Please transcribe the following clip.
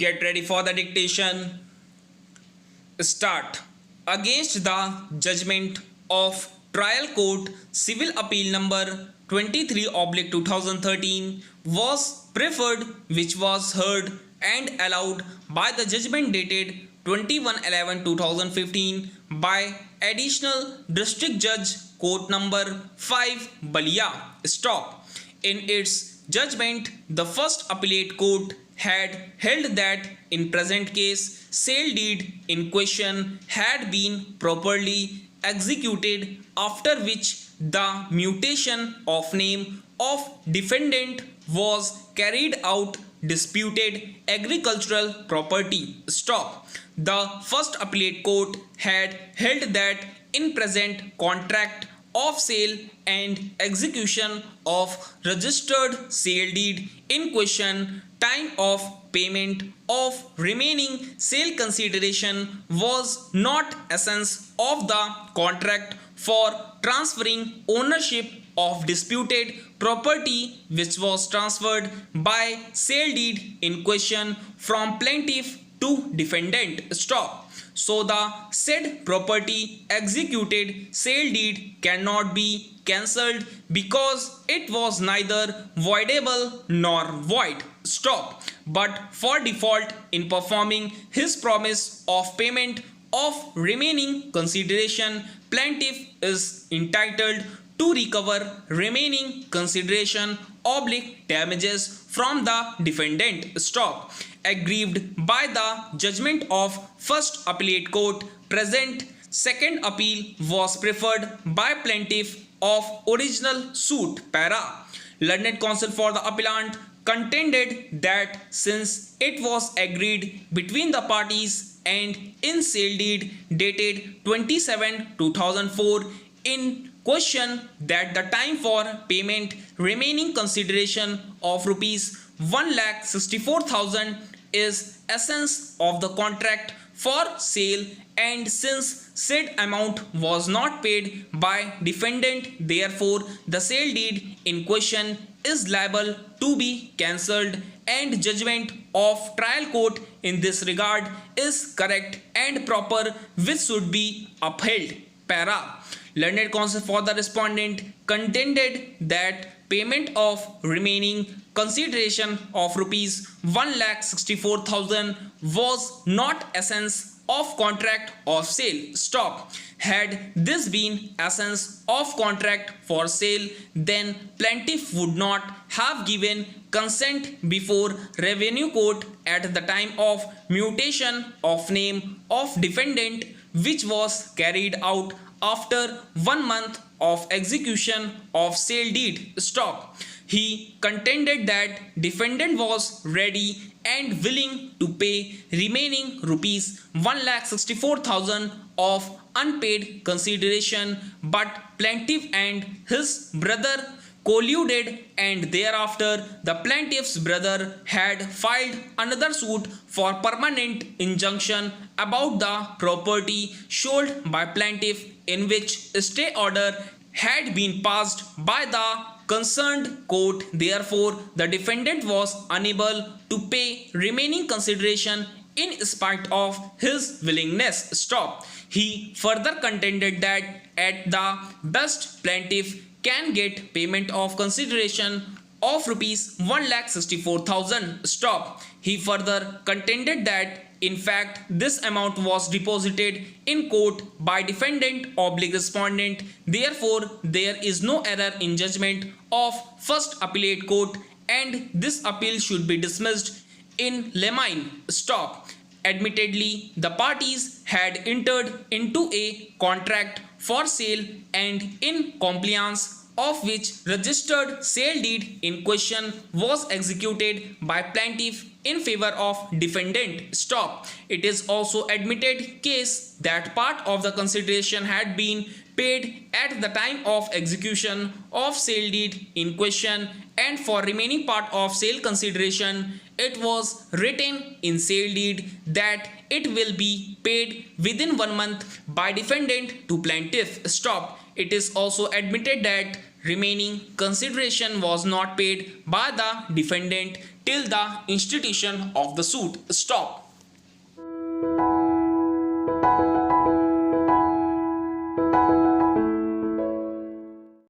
Get ready for the dictation. Start. Against the judgment of Trial Court Civil Appeal number 23/2013 was preferred, which was heard and allowed by the judgment dated 21/11/2015 by Additional District Judge Court number 5 Balia. Stop. In its judgment, the First Appellate Court had held that in present case sale deed in question had been properly executed, after which the mutation of name of defendant was carried out disputed agricultural property. Stop. The First Appellate Court had held that in present contract of sale and execution of registered sale deed in question, time of payment of remaining sale consideration was not essence of the contract for transferring ownership of disputed property, which was transferred by sale deed in question from plaintiff to defendant. Stop. So the said property executed sale deed cannot be cancelled because it was neither voidable nor void. Stop. But for default in performing his promise of payment of remaining consideration, plaintiff is entitled to recover remaining consideration / damages from the defendant. Stop. Aggrieved by the judgment of First Appellate Court, present second appeal was preferred by plaintiff of original suit. Para. Learned counsel for the appellant contended that since it was agreed between the parties and in sale deed dated 27/2004 in question that the time for payment remaining consideration of rupees 1,64,000 is essence of the contract for sale, and since said amount was not paid by defendant, therefore the sale deed in question is liable to be cancelled, and judgment of trial court in this regard is correct and proper, which should be upheld. Para. Learned counsel for the respondent contended that payment of remaining consideration of rupees 1,64,000 was not essence of contract of sale. Stop. Had this been essence of contract for sale, then plaintiff would not have given consent before revenue court at the time of mutation of name of defendant, which was carried out after 1 month of execution of sale deed. Stop. He contended that defendant was ready and willing to pay remaining rupees 1,64,000 of unpaid consideration, but plaintiff and his brother colluded, and thereafter the plaintiff's brother had filed another suit for permanent injunction about the property sold by plaintiff, in which a stay order had been passed by the concerned court. Therefore the defendant was unable to pay remaining consideration in spite of his willingness. Stop. He further contended that at the best plaintiff can get payment of consideration of rupees 1,64,000. Stop. He further contended that in fact this amount was deposited in court by defendant / respondent. Therefore there is no error in judgment of First Appellate Court, and this appeal should be dismissed in limine. Stop. Admittedly, the parties had entered into a contract for sale, and in compliance of which registered sale deed in question was executed by plaintiff in favor of defendant. Stop. It is also admitted case that part of the consideration had been paid at the time of execution of sale deed in question, and for remaining part of sale consideration it was written in sale deed that it will be paid within 1 month by defendant to plaintiff. Stop. It is also admitted that remaining consideration was not paid by the defendant. till the institution of the suit. Stop.